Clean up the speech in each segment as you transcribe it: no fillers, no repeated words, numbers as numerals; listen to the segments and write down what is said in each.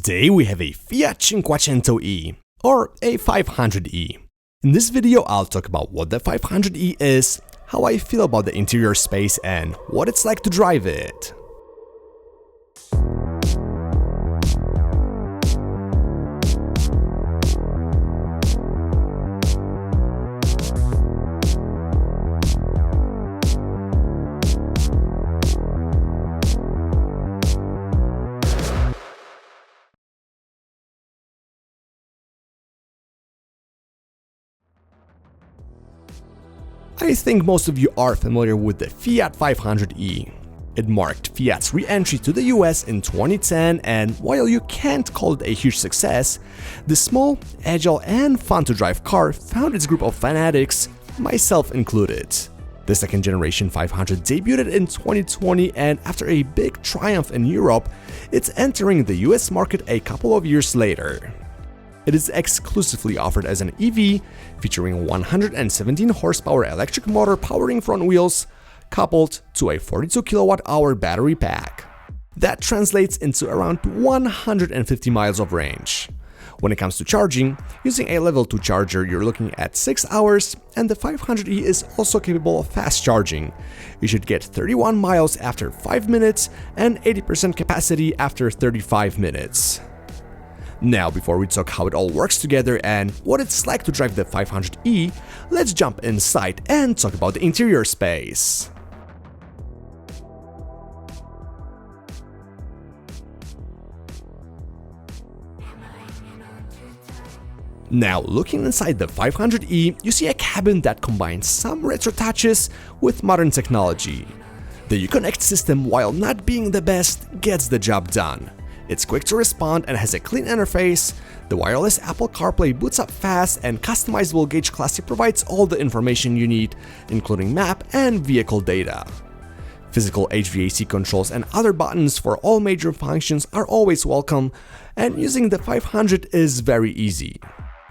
Today we have a Fiat 500e, or a 500e. In this video I'll talk about what the 500e is, how I feel about the interior space and what it's like to drive it. I think most of you are familiar with the Fiat 500e. It marked Fiat's re-entry to the US in 2010, and while you can't call it a huge success, the small, agile and fun-to-drive car found its group of fanatics, myself included. The second generation 500 debuted in 2020, and after a big triumph in Europe, it's entering the US market a couple of years later. It is exclusively offered as an EV, featuring 117 horsepower electric motor powering front wheels, coupled to a 42 kWh battery pack. That translates into around 150 miles of range. When it comes to charging, using a level 2 charger you're looking at 6 hours, and the 500e is also capable of fast charging. You should get 31 miles after 5 minutes and 80% capacity after 35 minutes. Now, before we talk how it all works together and what it's like to drive the 500e, let's jump inside and talk about the interior space. Now, looking inside the 500e, you see a cabin that combines some retro touches with modern technology. The Uconnect system, while not being the best, gets the job done. It's quick to respond and has a clean interface. The wireless Apple CarPlay boots up fast, and customizable gauge classic provides all the information you need, including map and vehicle data. Physical HVAC controls and other buttons for all major functions are always welcome, and using the 500 is very easy.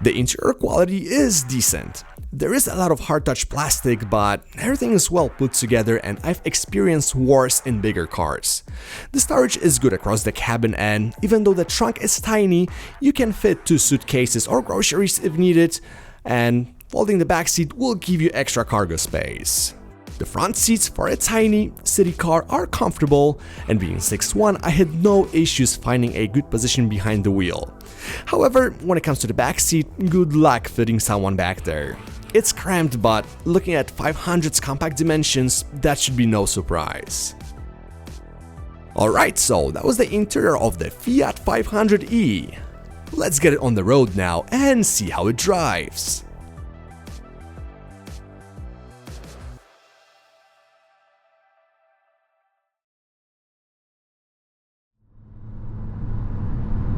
The interior quality is decent. There is a lot of hard-touch plastic, but everything is well put together, and I've experienced worse in bigger cars. The storage is good across the cabin, and even though the trunk is tiny, you can fit 2 suitcases or groceries if needed, and folding the back seat will give you extra cargo space. The front seats for a tiny city car are comfortable, and being 6'1", I had no issues finding a good position behind the wheel. However, when it comes to the back seat, good luck fitting someone back there. It's cramped, but looking at 500's compact dimensions, that should be no surprise. Alright, so that was the interior of the Fiat 500e. Let's get it on the road now and see how it drives.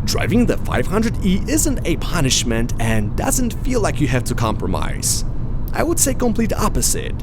Driving the 500e isn't a punishment and doesn't feel like you have to compromise. I would say complete opposite.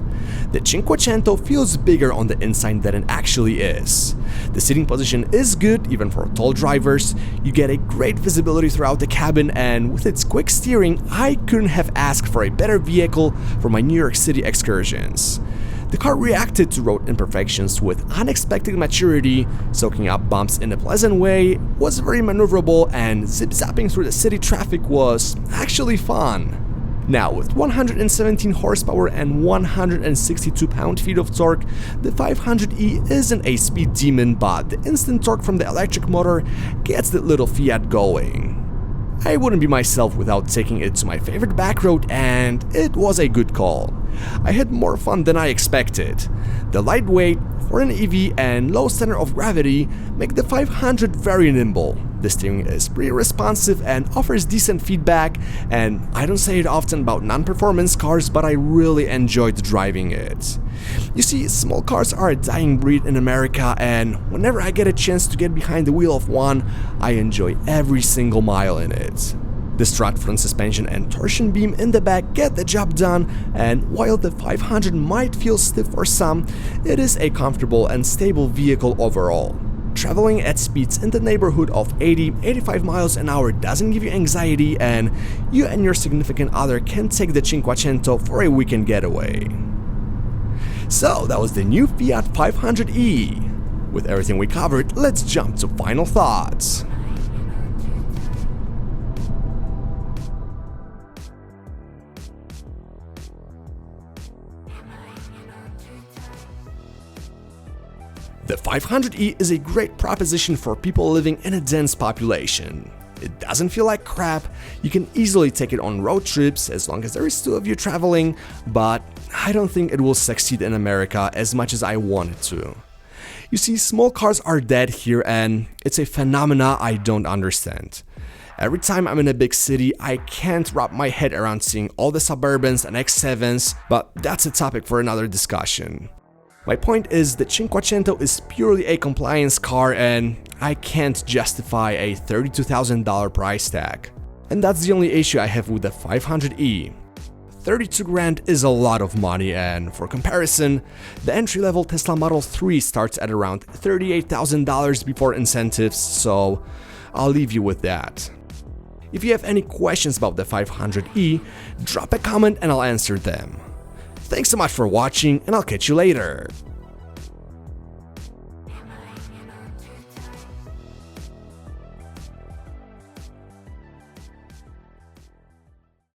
The 500 feels bigger on the inside than it actually is. The seating position is good even for tall drivers, you get a great visibility throughout the cabin, and with its quick steering, I couldn't have asked for a better vehicle for my New York City excursions. The car reacted to road imperfections with unexpected maturity, soaking up bumps in a pleasant way, was very maneuverable, and zip-zapping through the city traffic was actually fun. Now, with 117 horsepower and 162 pound-feet of torque, the 500e isn't a speed demon, but the instant torque from the electric motor gets the little Fiat going. I wouldn't be myself without taking it to my favorite back road, and it was a good call. I had more fun than I expected. The lightweight, for an EV, and low center of gravity make the 500 very nimble. The steering is pretty responsive and offers decent feedback, and I don't say it often about non-performance cars, but I really enjoyed driving it. You see, small cars are a dying breed in America, and whenever I get a chance to get behind the wheel of one, I enjoy every single mile in it. The strut front suspension and torsion beam in the back get the job done, and while the 500 might feel stiff for some, it is a comfortable and stable vehicle overall. Traveling at speeds in the neighborhood of 80-85 miles an hour doesn't give you anxiety, and you and your significant other can take the 500 for a weekend getaway. So that was the new Fiat 500e. With everything we covered, let's jump to final thoughts. 500e is a great proposition for people living in a dense population. It doesn't feel like crap, you can easily take it on road trips as long as there is two of you traveling, but I don't think it will succeed in America as much as I want it to. You see, small cars are dead here and it's a phenomena I don't understand. Every time I'm in a big city, I can't wrap my head around seeing all the Suburbans and X7s, but that's a topic for another discussion. My point is that Cinquecento is purely a compliance car and I can't justify a $32,000 price tag. And that's the only issue I have with the 500e. 32 grand is a lot of money, and for comparison, the entry-level Tesla Model 3 starts at around $38,000 before incentives, so I'll leave you with that. If you have any questions about the 500e, drop a comment and I'll answer them. Thanks so much for watching, and I'll catch you later.